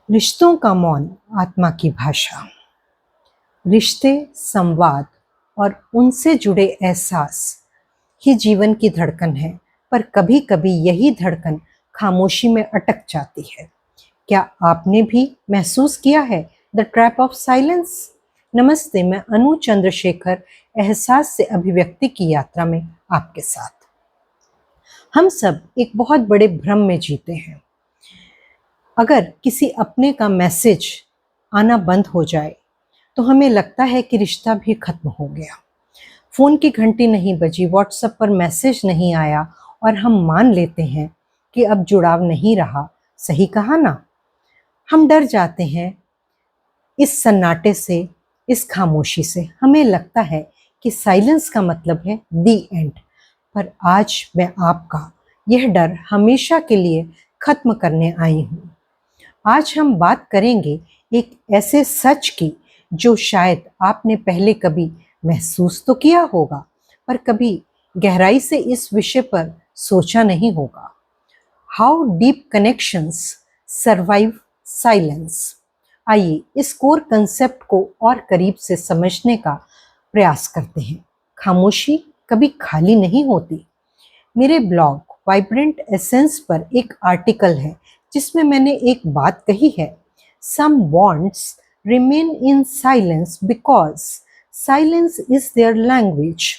रिश्तों का मौन आत्मा की भाषा। रिश्ते, संवाद और उनसे जुड़े एहसास ही जीवन की धड़कन है, पर कभी कभी यही धड़कन खामोशी में अटक जाती है। क्या आपने भी महसूस किया है द ट्रैप ऑफ साइलेंस? नमस्ते, मैं अनु चंद्रशेखर एहसास से अभिव्यक्ति की यात्रा में आपके साथ। हम सब एक बहुत बड़े भ्रम में जीते हैं। अगर किसी अपने का मैसेज आना बंद हो जाए तो हमें लगता है कि रिश्ता भी खत्म हो गया। फोन की घंटी नहीं बजी, व्हाट्सएप पर मैसेज नहीं आया और हम मान लेते हैं कि अब जुड़ाव नहीं रहा। सही कहा ना? हम डर जाते हैं इस सन्नाटे से, इस खामोशी से। हमें लगता है कि साइलेंस का मतलब है दी एंड। पर आज मैं आपका यह डर हमेशा के लिए खत्म करने आई हूँ। आज हम बात करेंगे एक ऐसे सच की जो शायद आपने पहले कभी महसूस तो किया होगा, पर कभी गहराई से इस विषय पर सोचा नहीं होगा। How deep connections survive silence. आइए इस कोर कंसेप्ट को और करीब से समझने का प्रयास करते हैं। खामोशी कभी खाली नहीं होती। मेरे ब्लॉग वाइब्रेंट एसेंस पर एक आर्टिकल है जिसमें मैंने एक बात कही है, some bonds remain in silence because silence is their language.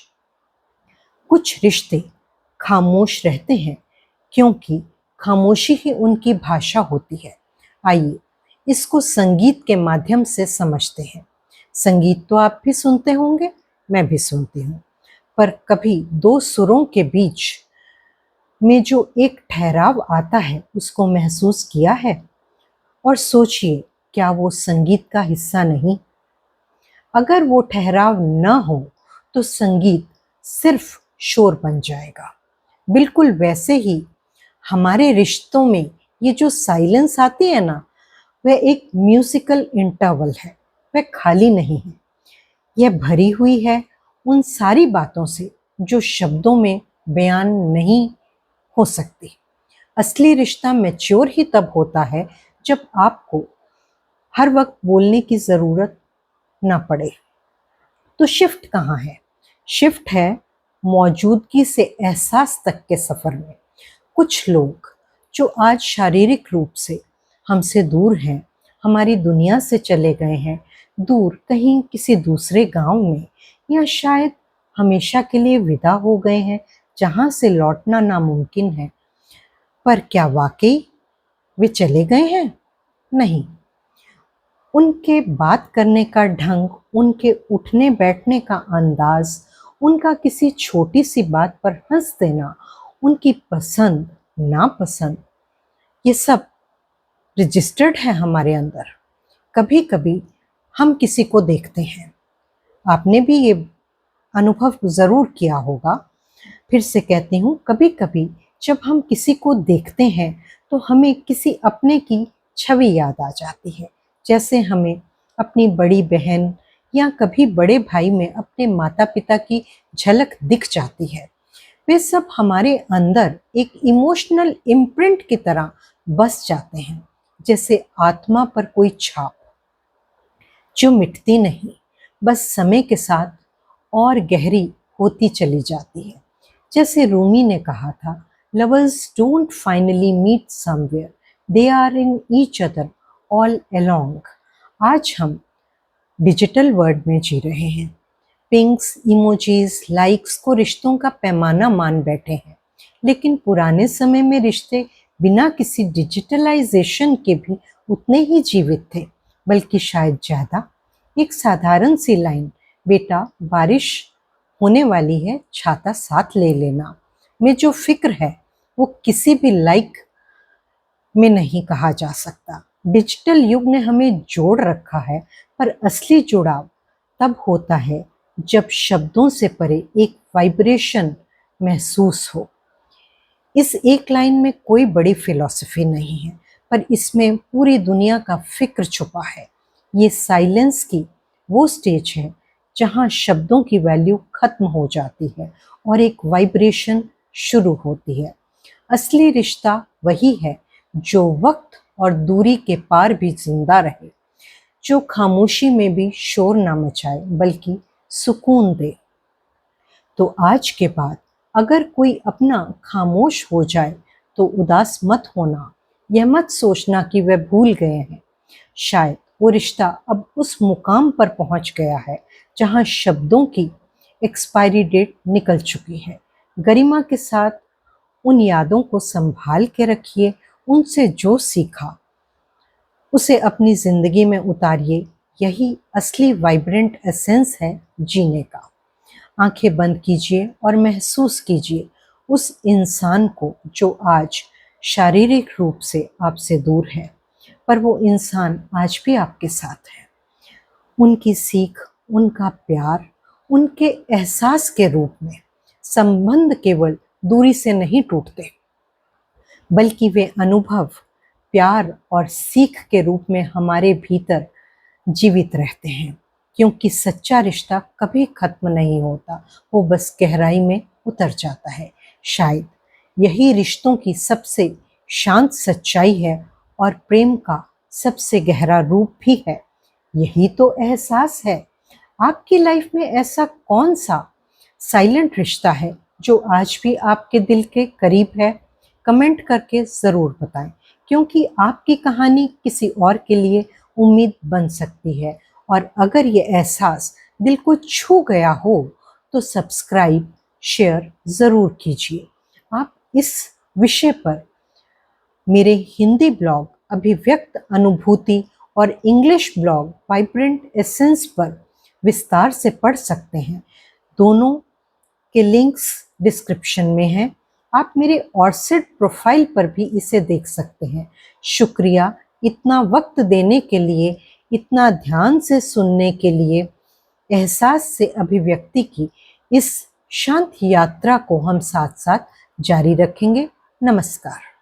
कुछ रिश्ते खामोश रहते हैं क्योंकि खामोशी ही उनकी भाषा होती है। आइए इसको संगीत के माध्यम से समझते हैं। संगीत तो आप भी सुनते होंगे, मैं भी सुनती हूँ, पर कभी दो सुरों के बीच में जो एक ठहराव आता है उसको महसूस किया है? और सोचिए, क्या वो संगीत का हिस्सा नहीं? अगर वो ठहराव न हो तो संगीत सिर्फ शोर बन जाएगा। बिल्कुल वैसे ही हमारे रिश्तों में ये जो साइलेंस आती है ना, वह एक म्यूजिकल इंटरवल है। वह खाली नहीं है, यह भरी हुई है उन सारी बातों से जो शब्दों में बयान नहीं हो सकती। असली रिश्ता मैच्योर ही तब होता है जब आपको हर वक्त बोलने की जरूरत ना पड़े। तो शिफ्ट कहाँ है? शिफ्ट है मौजूदगी से एहसास तक के सफर में। कुछ लोग जो आज शारीरिक रूप से हमसे दूर हैं, हमारी दुनिया से चले गए हैं, दूर कहीं किसी दूसरे गांव में, या शायद हमेशा के लिए विदा हो गए हैं जहां से लौटना नामुमकिन है। पर क्या वाकई वे चले गए हैं? नहीं। उनके बात करने का ढंग, उनके उठने बैठने का अंदाज, उनका किसी छोटी सी बात पर हंस देना, उनकी पसंद नापसंद, ये सब रजिस्टर्ड है हमारे अंदर। कभी कभी हम किसी को देखते हैं, आपने भी ये अनुभव जरूर किया होगा। फिर से कहती हूँ, कभी कभी जब हम किसी को देखते हैं तो हमें किसी अपने की छवि याद आ जाती है। जैसे हमें अपनी बड़ी बहन या कभी बड़े भाई में अपने माता पिता की झलक दिख जाती है। वे सब हमारे अंदर एक इमोशनल इम्प्रिंट की तरह बस जाते हैं, जैसे आत्मा पर कोई छाप जो मिटती नहीं, बस समय के साथ और गहरी होती चली जाती है। जैसे रूमी ने कहा था, lovers don't finally meet somewhere, they are in each other all along. आज हम डिजिटल वर्ल्ड में जी रहे हैं। पिंक्स, इमोजीज, लाइक्स को रिश्तों का पैमाना मान बैठे हैं, लेकिन पुराने समय में रिश्ते बिना किसी डिजिटलाइजेशन के भी उतने ही जीवित थे, बल्कि शायद ज्यादा। एक साधारण सी लाइन, बेटा बारिश होने वाली है, छाता साथ ले लेना, में जो फिक्र है वो किसी भी लाइक में नहीं कहा जा सकता। डिजिटल युग ने हमें जोड़ रखा है, पर असली जुड़ाव तब होता है जब शब्दों से परे एक वाइब्रेशन महसूस हो। इस एक लाइन में कोई बड़ी फिलॉसफी नहीं है, पर इसमें पूरी दुनिया का फिक्र छुपा है। ये साइलेंस की वो स्टेज है जहाँ शब्दों की वैल्यू खत्म हो जाती है और एक वाइब्रेशन शुरू होती है। असली रिश्ता वही है जो वक्त और दूरी के पार भी जिंदा रहे, जो खामोशी में भी शोर ना मचाए बल्कि सुकून दे। तो आज के बाद अगर कोई अपना खामोश हो जाए तो उदास मत होना, यह मत सोचना कि वह भूल गए हैं। शायद वो रिश्ता अब उस मुकाम पर पहुंच गया है जहां शब्दों की एक्सपायरी डेट निकल चुकी है। गरिमा के साथ उन यादों को संभाल के रखिए, उनसे जो सीखा उसे अपनी जिंदगी में उतारिए। यही असली वाइब्रेंट एसेंस है जीने का। आंखें बंद कीजिए और महसूस कीजिए उस इंसान को जो आज शारीरिक रूप से आपसे दूर है, पर वो इंसान आज भी आपके साथ है। उनकी सीख, उनका प्यार, उनके एहसास के रूप में। संबंध केवल दूरी से नहीं टूटते, बल्कि वे अनुभव, प्यार और सीख के रूप में हमारे भीतर जीवित रहते हैं। क्योंकि सच्चा रिश्ता कभी खत्म नहीं होता, वो बस गहराई में उतर जाता है। शायद यही रिश्तों की सबसे शांत सच्चाई है और प्रेम का सबसे गहरा रूप भी है। यही तो एहसास है। आपकी लाइफ में ऐसा कौन सा साइलेंट रिश्ता है जो आज भी आपके दिल के करीब है? कमेंट करके ज़रूर बताएं, क्योंकि आपकी कहानी किसी और के लिए उम्मीद बन सकती है। और अगर ये एहसास दिल को छू गया हो तो सब्सक्राइब, शेयर ज़रूर कीजिए। आप इस विषय पर मेरे हिंदी ब्लॉग अभिव्यक्त अनुभूति और इंग्लिश ब्लॉग वाइब्रेंट एसेंस पर विस्तार से पढ़ सकते हैं। दोनों के लिंक्स डिस्क्रिप्शन में हैं। आप मेरे ऑर्सिड प्रोफाइल पर भी इसे देख सकते हैं। शुक्रिया इतना वक्त देने के लिए, इतना ध्यान से सुनने के लिए। एहसास से अभिव्यक्ति की इस शांत यात्रा को हम साथ साथ जारी रखेंगे। नमस्कार।